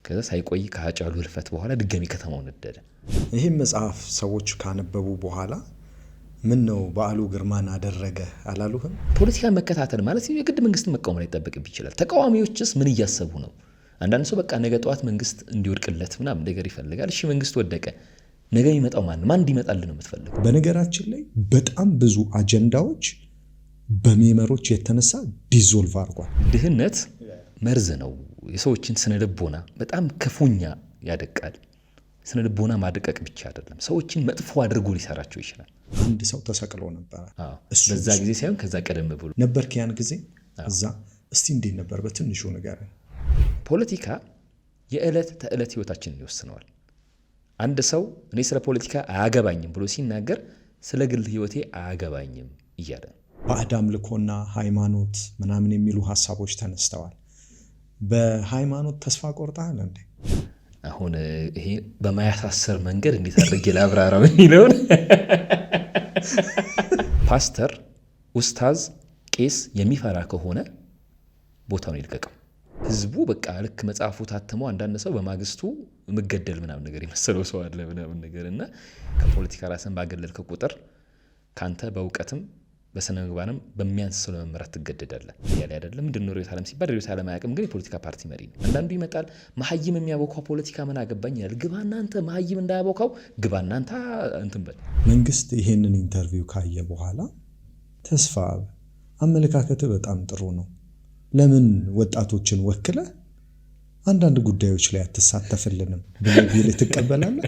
ከዛ ሳይቆይ ከአጫሉ ህልፈት በኋላ ድጋሚ ከተማው ነደደ። ይህም መጽሐፍ ሰዎች ካነበቡ በኋላ ምን ነው በዓሉ ግርማን አደረገ አላሉህም? ፖለቲካን መከታተል ማለት የግድ መንግስትን መቃወም ላይጠበቅብህ ይችላል። ተቃዋሚዎችስ ምን እያሰቡ ነው? አንዳንድ ሰው በቃ ነገ ጠዋት መንግስት እንዲወድቅለት ምናምን ነገር ይፈልጋል። እሺ መንግስት ወደቀ፣ ነገ የሚመጣው ማን እንዲመጣልህ ነው የምትፈልገው? በነገራችን ላይ በጣም ብዙ አጀንዳዎች በሜመሮች የተነሳ ዲዞልቭ አድርጓል። ድህነት መርዝ ነው። የሰዎችን ስነ ልቦና በጣም ክፉኛ ያደቃል። ስነ ልቦና ማደቀቅ ብቻ አይደለም፣ ሰዎችን መጥፎ አድርጎ ሊሰራቸው ይችላል። አንድ ሰው ተሰቅሎ ነበር። በዛ ጊዜ ሳይሆን ከዛ ቀደም ብሎ ነበርክ ያን ጊዜ እዛ። እስቲ እንዴት ነበር በትንሹ ነገር? ፖለቲካ የዕለት ተዕለት ህይወታችንን ይወስነዋል። አንድ ሰው እኔ ስለ ፖለቲካ አያገባኝም ብሎ ሲናገር ስለ ግል ህይወቴ አያገባኝም እያለ ባዕድ አምልኮና ሃይማኖት ምናምን የሚሉ ሀሳቦች ተነስተዋል። በሃይማኖት ተስፋ ቆርጠሃል እንዴ? አሁን ይሄ በማያሳሰር መንገድ እንዴት አድርጌ ላብራራው የሚለውን ፓስተር፣ ኡስታዝ፣ ቄስ የሚፈራ ከሆነ ቦታውን ይልቀቀው። ህዝቡ በቃ ልክ መጽሐፉ ታትሞ አንዳንድ ሰው በማግስቱ መገደል ምናምን ነገር የመሰለው ሰው አለ ምናምን ነገር እና ከፖለቲካ ራስን ባገለልከ ቁጥር ካንተ በእውቀትም በስነ ምግባርም በሚያንስ ሰው ለመመራት ትገደዳለህ። ያለ አይደለም ምንድነው ርዕዮተ ዓለም ሲባል ርዕዮተ ዓለም አያውቅም፣ ግን የፖለቲካ ፓርቲ መሪ ነው። አንዳንዱ ይመጣል መሀይም የሚያቦካው ፖለቲካ ምን አገባኝ ይላል። ግባና አንተ መሀይም እንዳያቦካው ግባና አንተ እንትን በል። መንግስት ይሄንን ኢንተርቪው ካየ በኋላ ተስፋ አመለካከት በጣም ጥሩ ነው፣ ለምን ወጣቶችን ወክለ አንዳንድ ጉዳዮች ላይ አትሳተፍልንም ብሎ ቢል ትቀበላለህ?